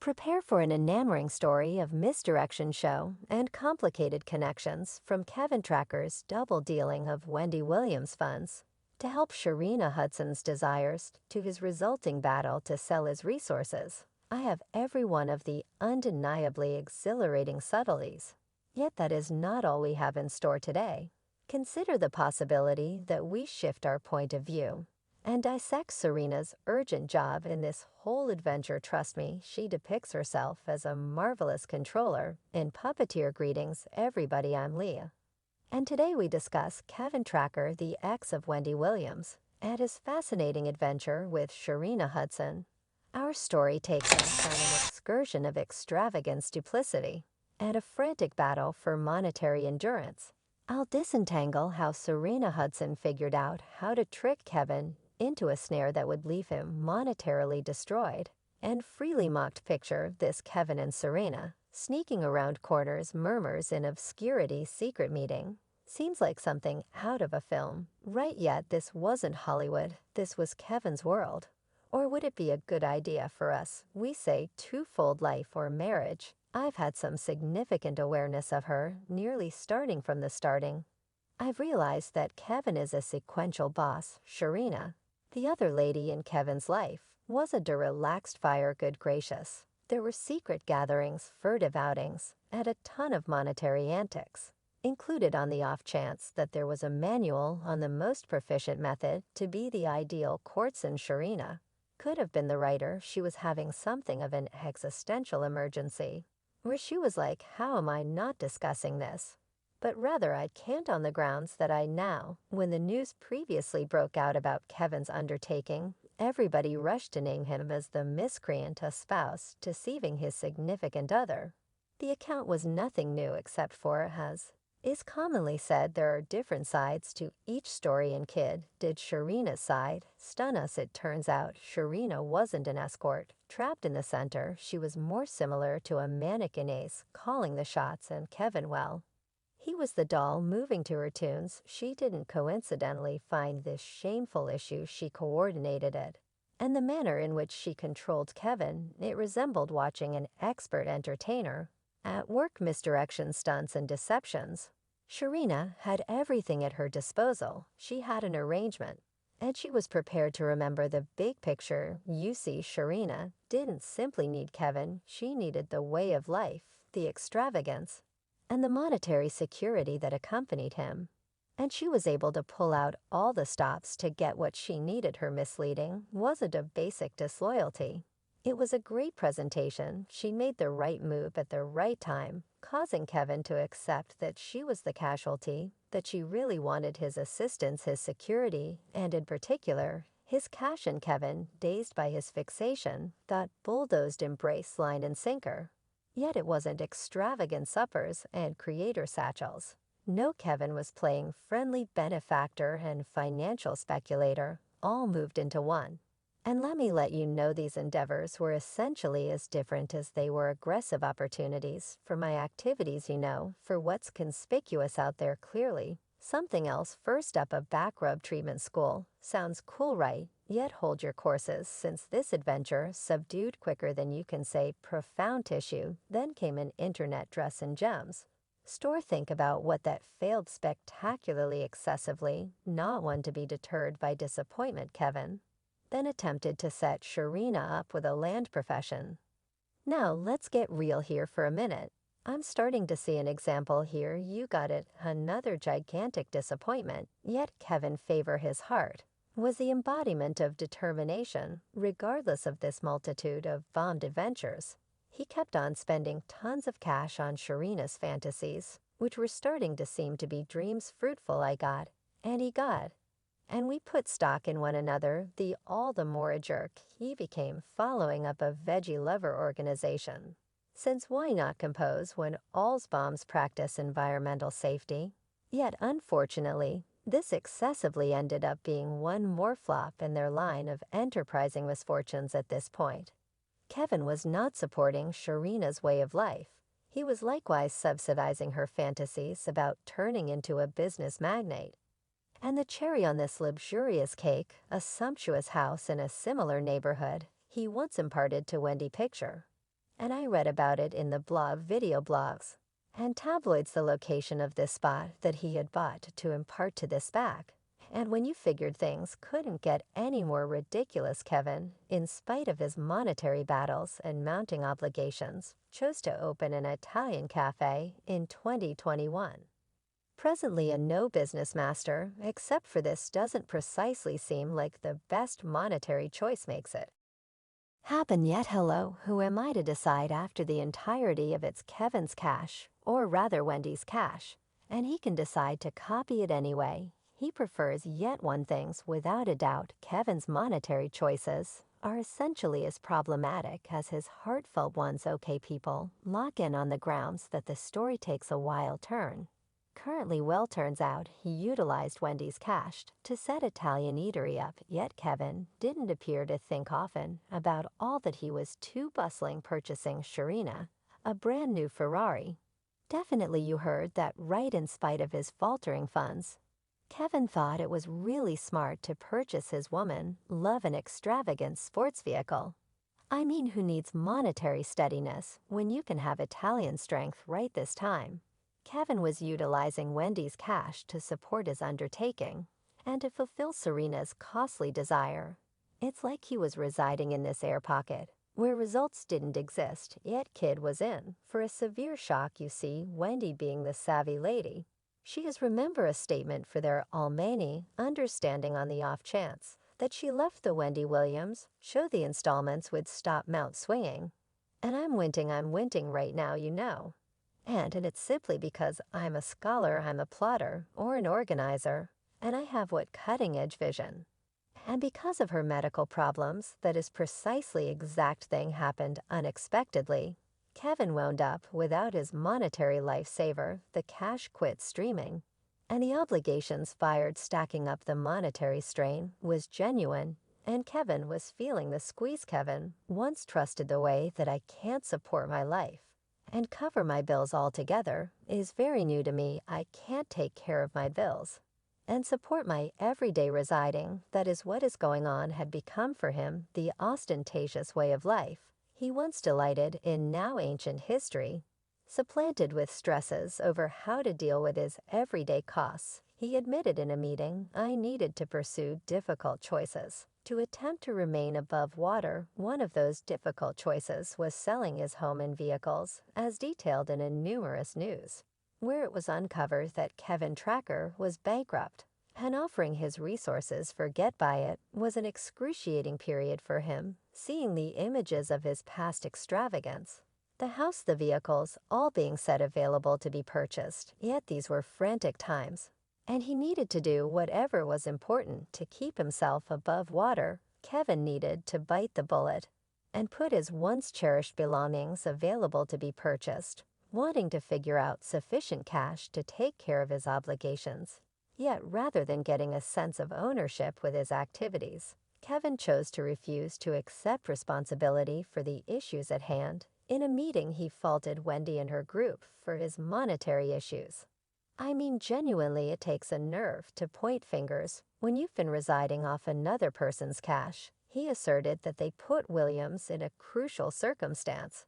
Prepare for an enamoring story of misdirection show and complicated connections from Kevin Tracker's double dealing of Wendy Williams funds to help Sharina Hudson's desires to his resulting battle to sell his resources. I have every one of the undeniably exhilarating subtleties. Yet that is not all we have in store today. Consider the possibility that we shift our point of view and dissect Serena's urgent job in this whole adventure. Trust me, she depicts herself as a marvelous controller. In Puppeteer Greetings, everybody, I'm Leah. And today we discuss Kevin Tracker, the ex of Wendy Williams, and his fascinating adventure with Sharina Hudson. Our story takes us on an excursion of extravagance, duplicity, and a frantic battle for monetary endurance. I'll disentangle how Sharina Hudson figured out how to trick Kevin into a snare that would leave him monetarily destroyed, and freely mocked picture this Kevin and Sharina sneaking around corners, murmurs in obscurity, secret meeting. Seems like something out of a film, right? Yet this wasn't Hollywood, this was Kevin's world. Or would it be a good idea for us, we say, twofold life or marriage? I've had some significant awareness of her, nearly starting from the starting. I've realized that Kevin is a sequential boss. Sharina, the other lady in Kevin's life, wasn't a relaxed fire, good gracious. There were secret gatherings, furtive outings, and a ton of monetary antics. Included on the off chance that there was a manual on the most proficient method to be the ideal courtesan. Sharina could have been the writer. She was having something of an existential emergency, where she was like, how am I not discussing this? But rather I can't, on the grounds that I now, when the news previously broke out about Kevin's undertaking, everybody rushed to name him as the miscreant, a spouse deceiving his significant other. The account was nothing new except for, as is commonly said, there are different sides to each story, and kid, did Sharina's side stun us. It turns out Sharina wasn't an escort. Trapped in the center, she was more similar to a mannequin ace, calling the shots, and Kevin, well, he was the doll moving to her tunes. She didn't coincidentally find this shameful issue, she coordinated it. And the manner in which she controlled Kevin, it resembled watching an expert entertainer at work. Misdirection, stunts, and deceptions. Sharina had everything at her disposal. She had an arrangement, and she was prepared to remember the big picture. You see, Sharina didn't simply need Kevin, she needed the way of life, the extravagance, and the monetary security that accompanied him. And she was able to pull out all the stops to get what she needed. Her misleading wasn't a basic disloyalty. It was a great presentation. She made the right move at the right time, causing Kevin to accept that she was the casualty, that she really wanted his assistance, his security, and in particular, his cash. And Kevin, dazed by his fixation, thought bulldozed embrace, line and sinker. Yet it wasn't extravagant suppers and creator satchels. No, Kevin was playing friendly benefactor and financial speculator, all moved into one. And let you know these endeavors were essentially as different as they were aggressive opportunities for my activities, for what's conspicuous out there. Clearly something else. First up, a back rub treatment school. Sounds cool, right? Yet hold your courses, since this adventure subdued quicker than you can say profound tissue. Then came an internet dress and gems store. Think about what that failed spectacularly, excessively, not one to be deterred by disappointment. Kevin then attempted to set Sharina up with a land profession. Now let's get real here for a minute. I'm starting to see an example here. You got it, another gigantic disappointment. Yet Kevin favor his heart was the embodiment of determination. Regardless of this multitude of bombed adventures, he kept on spending tons of cash on Sharina's fantasies, which were starting to seem to be dreams fruitful. I got, and he got, and we put stock in one another. The all the more a jerk he became, following up a veggie lover organization. Since why not compose when all's bombs practice environmental safety? Yet unfortunately, this excessively ended up being one more flop in their line of enterprising misfortunes. At this point, Kevin was not supporting Sharina's way of life. He was likewise subsidizing her fantasies about turning into a business magnate. And the cherry on this luxurious cake, a sumptuous house in a similar neighborhood, he once imparted to Wendy picture. and I read about it in the blog video blogs. And tabloids the location of this spot that he had bought to impart to this back. And when you figured things couldn't get any more ridiculous, Kevin, in spite of his monetary battles and mounting obligations, chose to open an Italian cafe in 2021. Presently a no business master, except for this doesn't precisely seem like the best monetary choice makes it. Happen yet hello, who am I to decide after the entirety of it's Kevin's cash, or rather Wendy's cash, and he can decide to copy it anyway. He prefers yet one things without a doubt Kevin's monetary choices are essentially as problematic as his heartfelt ones. Okay people, lock in on the grounds that the story takes a wild turn. Currently well turns out he utilized Wendy's cash to set Italian eatery up, yet Kevin didn't appear to think often about all that he was too bustling purchasing Sharina, a brand new Ferrari. Definitely you heard that right, in spite of his faltering funds. Kevin thought it was really smart to purchase his woman love an extravagant sports vehicle. I mean, who needs monetary steadiness when you can have Italian strength right this time? Kevin was utilizing Wendy's cash to support his undertaking and to fulfill Serena's costly desire. It's like he was residing in this air pocket, where results didn't exist, yet Kid was in for a severe shock. You see, Wendy being the savvy lady, she has remember a statement for their Almani understanding on the off chance that she left the Wendy Williams show the installments would stop mount swinging. And I'm winting right now, you know. And it's simply because I'm a scholar, I'm a plotter, or an organizer, and I have what cutting-edge vision. And because of her medical problems, that is precisely exact thing happened unexpectedly. Kevin wound up without his monetary lifesaver, the cash quit streaming. And the obligations fired stacking up. The monetary strain was genuine, and Kevin was feeling the squeeze. Kevin once trusted the way that I can't support my life and cover my bills altogether is very new to me. I can't take care of my bills and support my everyday residing. That is what is going on had become for him the ostentatious way of life he once delighted in, now ancient history. Supplanted with stresses over how to deal with his everyday costs, he admitted in a meeting I needed to pursue difficult choices to attempt to remain above water. One of those difficult choices was selling his home and vehicles, as detailed in a numerous news, where it was uncovered that Kevin Tracker was bankrupt, and offering his resources for Get By It was an excruciating period for him, seeing the images of his past extravagance. The house, the vehicles, all being set available to be purchased, yet these were frantic times, and he needed to do whatever was important to keep himself above water. Kevin needed to bite the bullet and put his once cherished belongings available to be purchased, wanting to figure out sufficient cash to take care of his obligations. Yet rather than getting a sense of ownership with his activities, Kevin chose to refuse to accept responsibility for the issues at hand. In a meeting, he faulted Wendy and her group for his monetary issues. I mean, genuinely, it takes a nerve to point fingers when you've been residing off another person's cash. He asserted that they put Williams in a crucial circumstance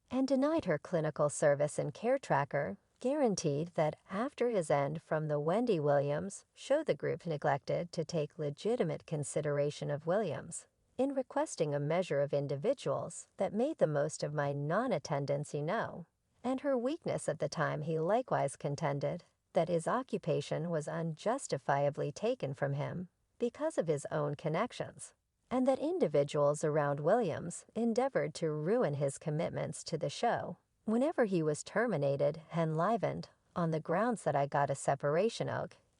and denied her clinical service and care tracker, guaranteed that after his end from the Wendy Williams show, the group neglected to take legitimate consideration of Williams in requesting a measure of individuals that made the most of my non-attendance, and her weakness at the time. He likewise contended that his occupation was unjustifiably taken from him because of his own connections, and that individuals around Williams endeavored to ruin his commitments to the show whenever he was terminated and livened, on the grounds that I got a separation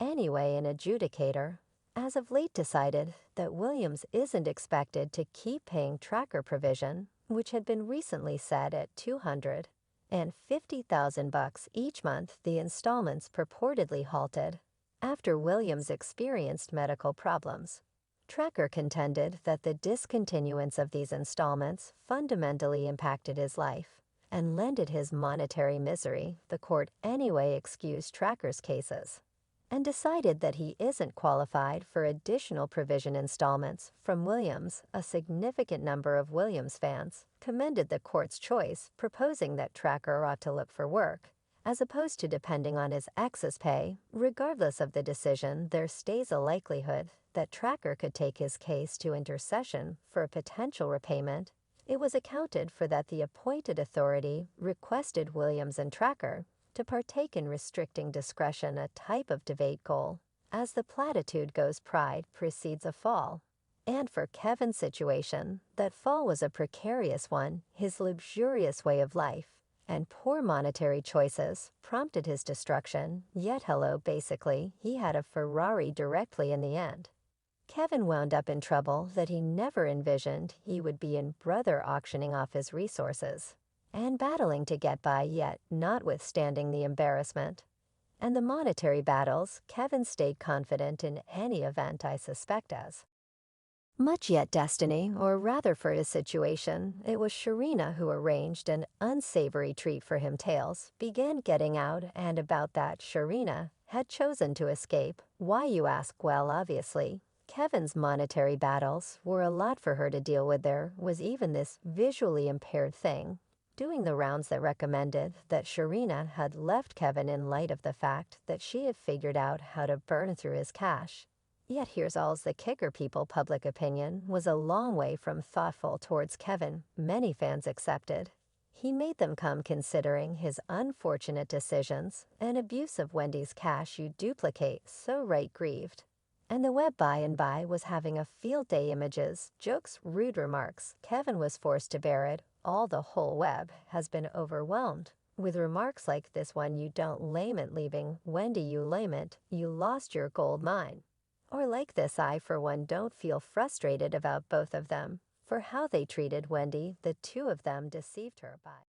anyway. An adjudicator as of late decided that Williams isn't expected to keep paying tracker provision, which had been recently set at $250,000 each month. The installments purportedly halted after Williams experienced medical problems. Tracker contended that the discontinuance of these installments fundamentally impacted his life and lended his monetary misery. The court anyway excused Tracker's cases and decided that he isn't qualified for additional provision installments from Williams. A significant number of Williams fans commended the court's choice, proposing that Tracker ought to look for work, as opposed to depending on his ex's pay. Regardless of the decision, there stays a likelihood that Tracker could take his case to intercession for a potential repayment. It was accounted for that the appointed authority requested Williams and Tracker to partake in restricting discretion, a type of debate goal. As the platitude goes, pride precedes a fall. And for Kevin's situation, that fall was a precarious one. His luxurious way of life and poor monetary choices prompted his destruction. Yet basically, he had a Ferrari directly in the end. Kevin wound up in trouble that he never envisioned he would be in, brother auctioning off his resources and battling to get by, yet notwithstanding the embarrassment and the monetary battles, Kevin stayed confident in any event. I suspect as much yet destiny, or rather for his situation, it was Sharina who arranged an unsavory treat for him. Tales began getting out and about that Sharina had chosen to escape. Why, you ask? Well, obviously, Kevin's monetary battles were a lot for her to deal with. There was even this visually impaired thing doing the rounds that recommended that Sharina had left Kevin in light of the fact that she had figured out how to burn through his cash. Yet here's all's the kicker: people, public opinion was a long way from thoughtful towards Kevin. Many fans accepted he made them come, considering his unfortunate decisions and abuse of Wendy's cash. You duplicate, so right grieved. And the web by and by was having a field day. Images, jokes, rude remarks. Kevin was forced to bear it all. The whole web has been overwhelmed with remarks like this one: you don't lame it leaving Wendy, you lame it, you lost your gold mine. Or like this: I for one don't feel frustrated about both of them for how they treated Wendy. The two of them deceived her by